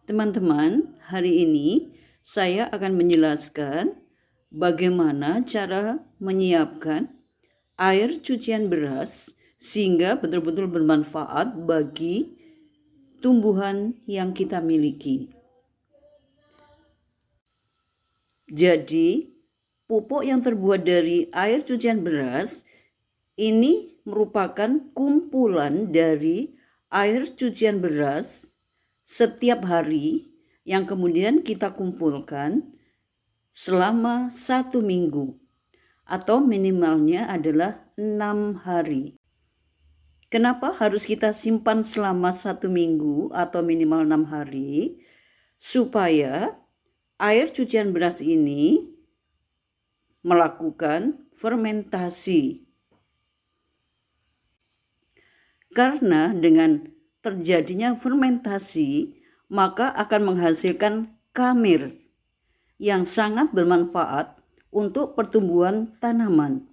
Teman-teman, hari ini saya akan menjelaskan bagaimana cara menyiapkan air cucian beras sehingga betul-betul bermanfaat bagi tumbuhan yang kita miliki. Jadi, pupuk yang terbuat dari air cucian beras ini merupakan kumpulan dari air cucian beras setiap hari yang kemudian kita kumpulkan selama 1 minggu atau minimalnya adalah 6 hari. Kenapa harus kita simpan selama 1 minggu atau minimal 6 hari? Supaya air cucian beras ini melakukan fermentasi. Karena dengan terjadinya fermentasi, maka akan menghasilkan kamir yang sangat bermanfaat untuk pertumbuhan tanaman.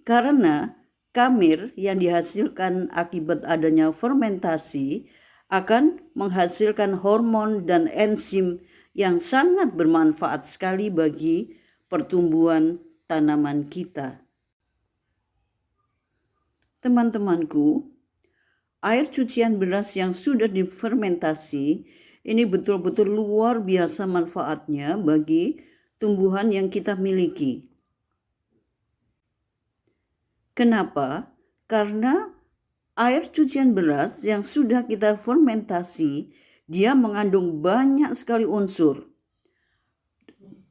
Karena kamir yang dihasilkan akibat adanya fermentasi akan menghasilkan hormon dan enzim yang sangat bermanfaat sekali bagi pertumbuhan tanaman kita. Teman-temanku, air cucian beras yang sudah difermentasi ini betul-betul luar biasa manfaatnya bagi tumbuhan yang kita miliki. Kenapa? Karena air cucian beras yang sudah kita fermentasi, dia mengandung banyak sekali unsur.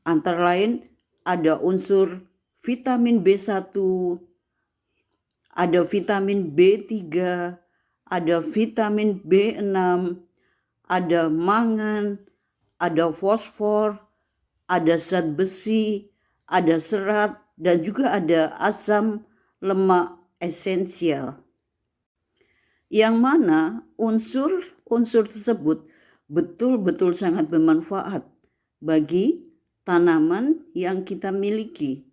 Antara lain ada unsur vitamin B1, ada vitamin B3, ada vitamin B6, ada mangan, ada fosfor, ada zat besi, ada serat, dan juga ada asam lemak esensial. Yang mana unsur-unsur tersebut betul-betul sangat bermanfaat bagi tanaman yang kita miliki.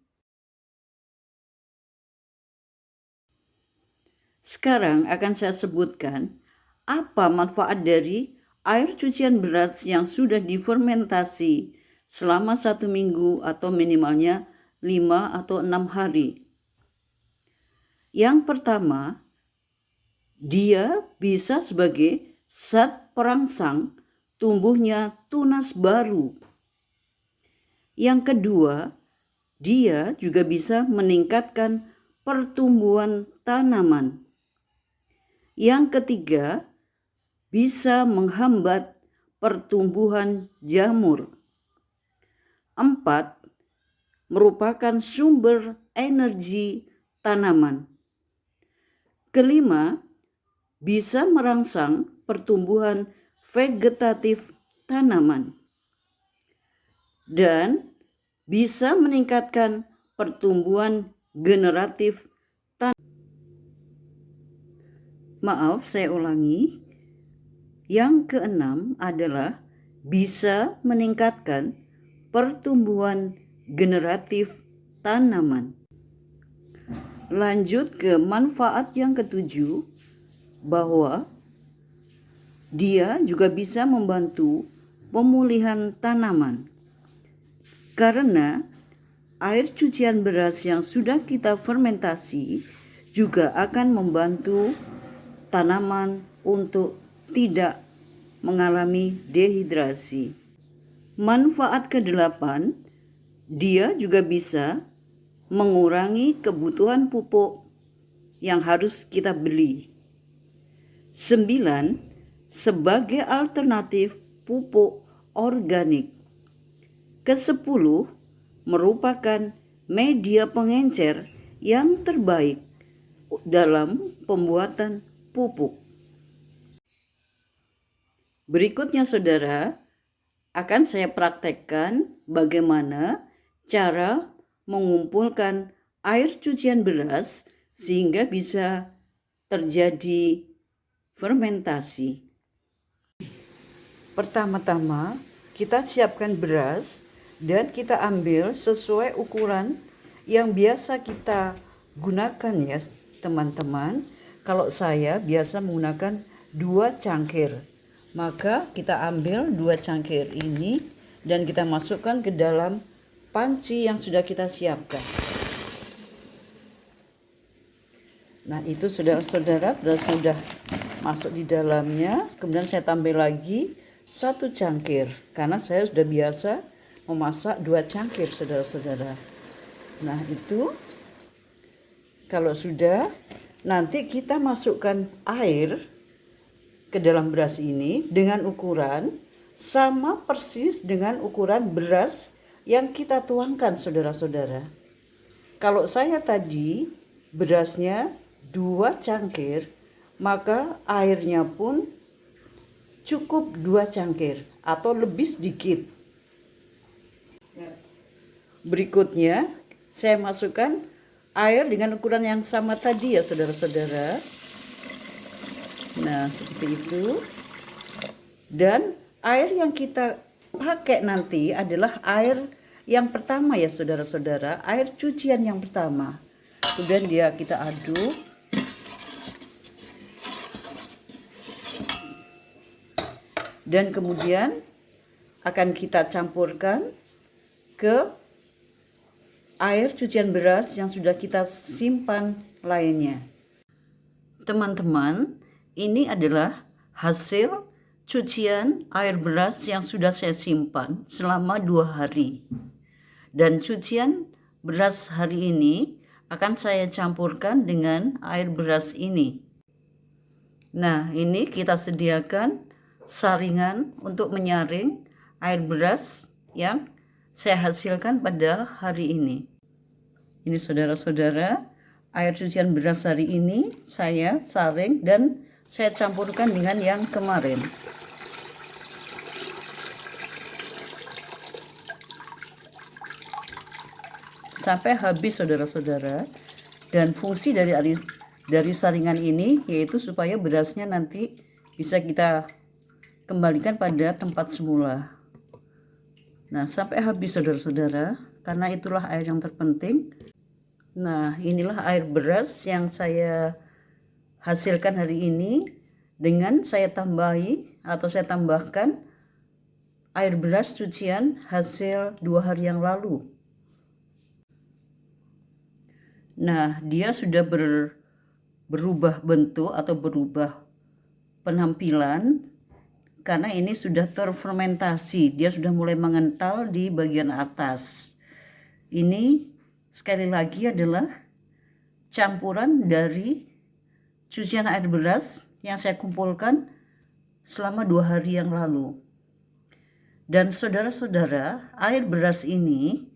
Sekarang akan saya sebutkan apa manfaat dari air cucian beras yang sudah difermentasi selama 1 minggu atau minimalnya 5 atau 6 hari. Yang pertama, dia bisa sebagai zat perangsang tumbuhnya tunas baru. Yang kedua, dia juga bisa meningkatkan pertumbuhan tanaman. Yang ketiga, bisa menghambat pertumbuhan jamur. 4, merupakan sumber energi tanaman. Kelima, bisa merangsang pertumbuhan vegetatif tanaman. Dan bisa meningkatkan pertumbuhan generatif tanaman. Maaf, saya ulangi. Yang keenam adalah bisa meningkatkan pertumbuhan generatif tanaman. Lanjut ke manfaat yang ketujuh, bahwa dia juga bisa membantu pemulihan tanaman. Karena air cucian beras yang sudah kita fermentasi juga akan membantu tanaman untuk tidak mengalami dehidrasi. Manfaat ke-8, dia juga bisa mengurangi kebutuhan pupuk yang harus kita beli. 9, sebagai alternatif pupuk organik. Ke-10, merupakan media pengencer yang terbaik dalam pembuatan pupuk. Berikutnya saudara, akan saya praktekkan bagaimana cara mengumpulkan air cucian beras sehingga bisa terjadi fermentasi. Pertama-tama, kita siapkan beras dan kita ambil sesuai ukuran yang biasa kita gunakan ya teman-teman. Kalau saya biasa menggunakan 2 cangkir Maka kita ambil 2 cangkir ini dan kita masukkan ke dalam panci yang sudah kita siapkan. Nah, itu saudara-saudara sudah masuk di dalamnya. Kemudian saya tambah lagi 1 cangkir karena saya sudah biasa memasak 2 cangkir, saudara-saudara. Nah, itu kalau sudah, nanti kita masukkan air ke dalam beras ini dengan ukuran sama persis dengan ukuran beras yang kita tuangkan, saudara-saudara. Kalau saya tadi berasnya 2 cangkir, maka airnya pun cukup 2 cangkir atau lebih sedikit. Berikutnya saya masukkan air dengan ukuran yang sama tadi ya, saudara-saudara. Nah, seperti itu. Dan air yang kita pakai nanti adalah air yang pertama ya, saudara-saudara, air cucian yang pertama. Kemudian kita aduk. Dan kemudian akan kita campurkan ke air cucian beras yang sudah kita simpan lainnya. Teman-teman, ini adalah hasil cucian air beras yang sudah saya simpan selama 2 hari. Dan cucian beras hari ini akan saya campurkan dengan air beras ini. Nah, ini kita sediakan saringan untuk menyaring air beras yang saya hasilkan pada hari ini. Ini saudara-saudara, air cucian beras hari ini saya saring dan saya campurkan dengan yang kemarin. Sampai habis, saudara-saudara. Dan fungsi dari saringan ini yaitu supaya berasnya nanti bisa kita kembalikan pada tempat semula. Nah, sampai habis, saudara-saudara, karena itulah air yang terpenting. Nah, inilah air beras yang saya hasilkan hari ini dengan saya tambahi atau saya tambahkan air beras cucian hasil 2 hari yang lalu. Nah, dia sudah berubah bentuk atau berubah penampilan karena ini sudah terfermentasi, dia sudah mulai mengental di bagian atas. Ini sekali lagi adalah campuran dari cucian air beras yang saya kumpulkan selama 2 hari yang lalu. Dan saudara-saudara, air beras ini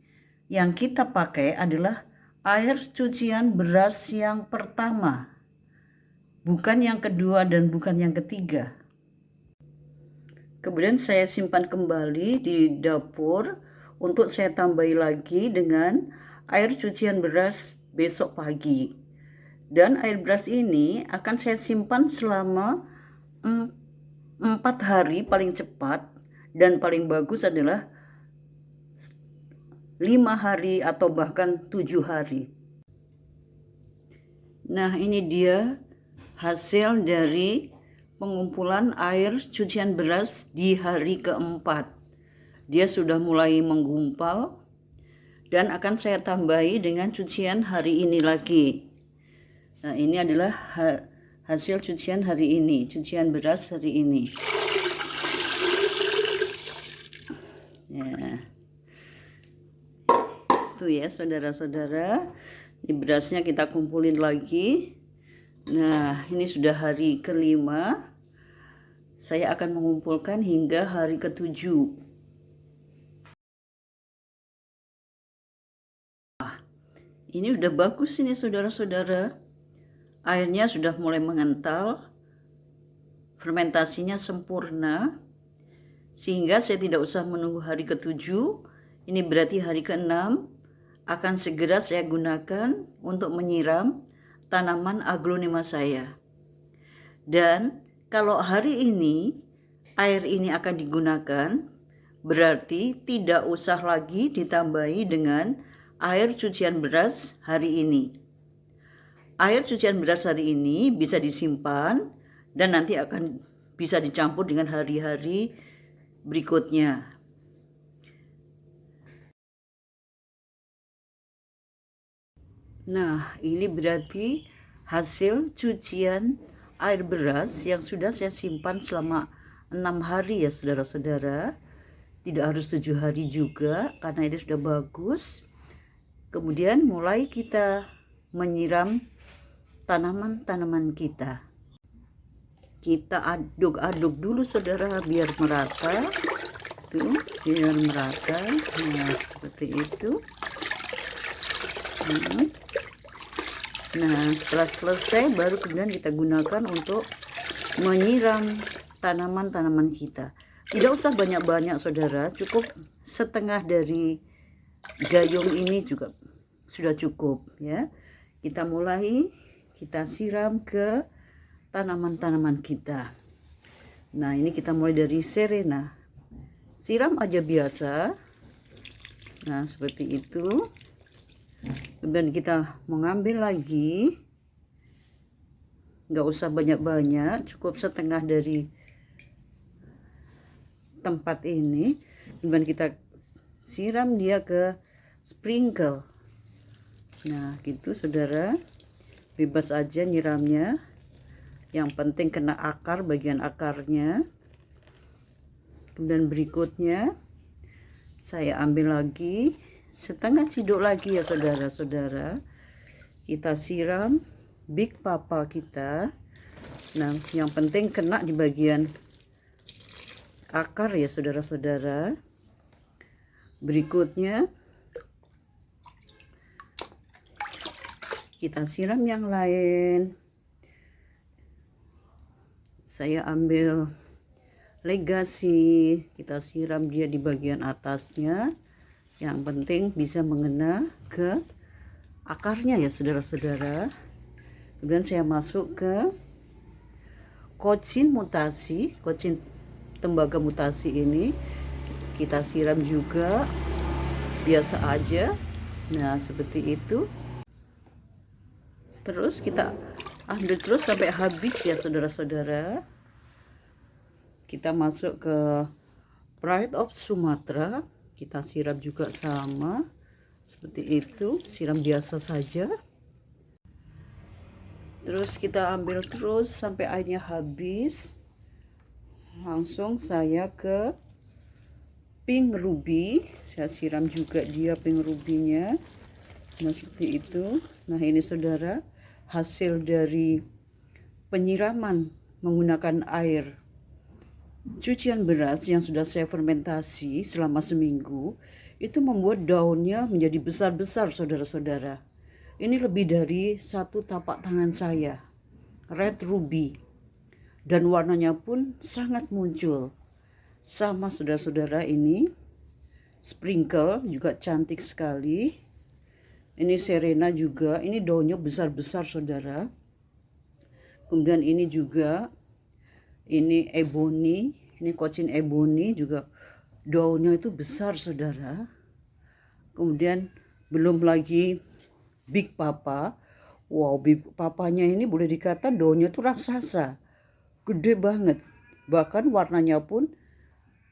yang kita pakai adalah air cucian beras yang pertama, bukan yang kedua dan bukan yang ketiga. Kemudian saya simpan kembali di dapur untuk saya tambahi lagi dengan air cucian beras besok pagi. Dan air beras ini akan saya simpan selama 4 hari paling cepat, dan paling bagus adalah 5 hari atau bahkan 7 hari. Nah, ini dia hasil dari pengumpulan air cucian beras di hari keempat. Dia sudah mulai menggumpal dan akan saya tambahi dengan cucian hari ini lagi. Nah, ini adalah hasil cucian hari ini, cucian beras hari ini. Ya. Itu ya, saudara-saudara. Ini berasnya kita kumpulin lagi. Nah, ini sudah hari kelima. Saya akan mengumpulkan hingga hari ke-7. Ini udah bagus ini, saudara-saudara. Airnya sudah mulai mengental. Fermentasinya sempurna. Sehingga saya tidak usah menunggu hari ke-7. Ini berarti hari ke-6 akan segera saya gunakan untuk menyiram tanaman aglonema saya. Dan kalau hari ini air ini akan digunakan, berarti tidak usah lagi ditambahi dengan air cucian beras hari ini. Air cucian beras hari ini bisa disimpan dan nanti akan bisa dicampur dengan hari-hari berikutnya. Nah, ini berarti hasil cucian air beras yang sudah saya simpan selama 6 hari ya saudara-saudara. Tidak harus 7 hari juga karena ini sudah bagus. Kemudian mulai kita menyiram tanaman-tanaman kita. Kita aduk-aduk dulu saudara biar merata. Tuh, biar merata. Nah, seperti itu. Nah, setelah selesai baru kemudian kita gunakan untuk menyiram tanaman-tanaman kita. Tidak usah banyak-banyak saudara, cukup setengah dari gayung ini juga sudah cukup ya. Kita mulai, kita siram ke tanaman-tanaman kita. Nah, ini kita mulai dari Serena. Siram aja biasa. Nah, seperti itu. Kemudian kita mengambil lagi, nggak usah banyak-banyak, cukup setengah dari tempat ini. Kemudian kita siram dia ke sprinkle. Nah gitu saudara, bebas aja nyiramnya, yang penting kena akar, bagian akarnya. Kemudian berikutnya saya ambil lagi setengah ciduk lagi ya saudara-saudara, kita siram Big Papa kita. Nah yang penting kena di bagian akar ya saudara-saudara. Berikutnya kita siram yang lain. Saya ambil Legacy, kita siram dia di bagian atasnya. Yang penting bisa mengena ke akarnya ya saudara-saudara. Kemudian saya masuk ke Kocin Mutasi, Kocin tembaga mutasi ini kita siram juga biasa aja. Nah seperti itu. Terus kita ambil terus sampai habis ya saudara-saudara. Kita masuk ke Pride of Sumatra, kita siram juga sama seperti itu, siram biasa saja. Terus kita ambil terus sampai airnya habis. Langsung saya ke Pink Ruby, saya siram juga dia Pink Ruby-nya. Nah seperti itu. Nah ini saudara, hasil dari penyiraman menggunakan air cucian beras yang sudah saya fermentasi selama seminggu, itu membuat daunnya menjadi besar-besar saudara-saudara. Ini lebih dari 1 tapak tangan saya, red ruby, dan warnanya pun sangat muncul. Sama saudara-saudara, ini sprinkle juga cantik sekali. Ini Serena juga, ini daunnya besar-besar saudara. Kemudian ini juga, ini ebony, ini Kocin ebony juga daunnya itu besar saudara. Kemudian belum lagi Big Papa. Wow, Big Papanya ini boleh dikata daunnya itu raksasa, gede banget. Bahkan warnanya pun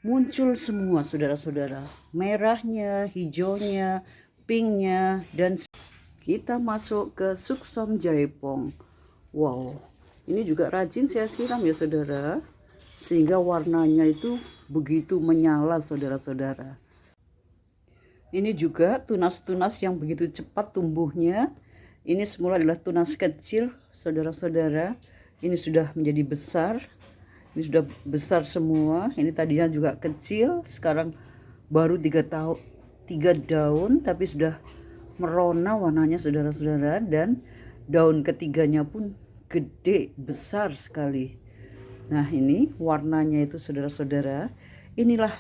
muncul semua saudara-saudara, merahnya, hijaunya, pinknya, dan kita masuk ke Suksom Jaipong. Wow, ini juga rajin saya siram ya saudara, sehingga warnanya itu begitu menyala saudara-saudara. Ini juga tunas-tunas yang begitu cepat tumbuhnya. Ini semula adalah tunas kecil saudara-saudara, ini sudah menjadi besar. Ini sudah besar semua. Ini tadinya juga kecil, sekarang baru 3 daun tapi sudah merona warnanya saudara-saudara, dan daun ketiganya pun gede besar sekali. Nah ini warnanya itu saudara-saudara. Inilah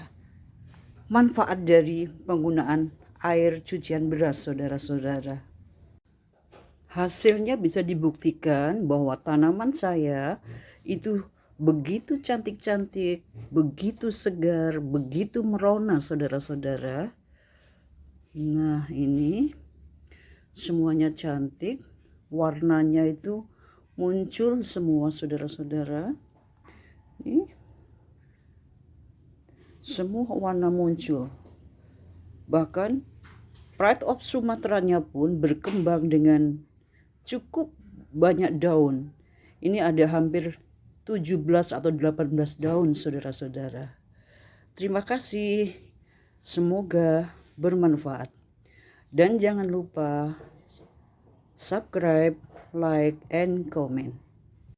manfaat dari penggunaan air cucian beras saudara-saudara. Hasilnya bisa dibuktikan bahwa tanaman saya itu begitu cantik-cantik, begitu segar, begitu merona saudara-saudara. Nah ini semuanya cantik, warnanya itu muncul semua saudara-saudara. Ini semua warna muncul. Bahkan Pride of Sumateranya pun berkembang dengan cukup banyak daun. Ini ada hampir 17 atau 18 daun, saudara-saudara. Terima kasih. Semoga bermanfaat. Dan jangan lupa subscribe, like, and comment.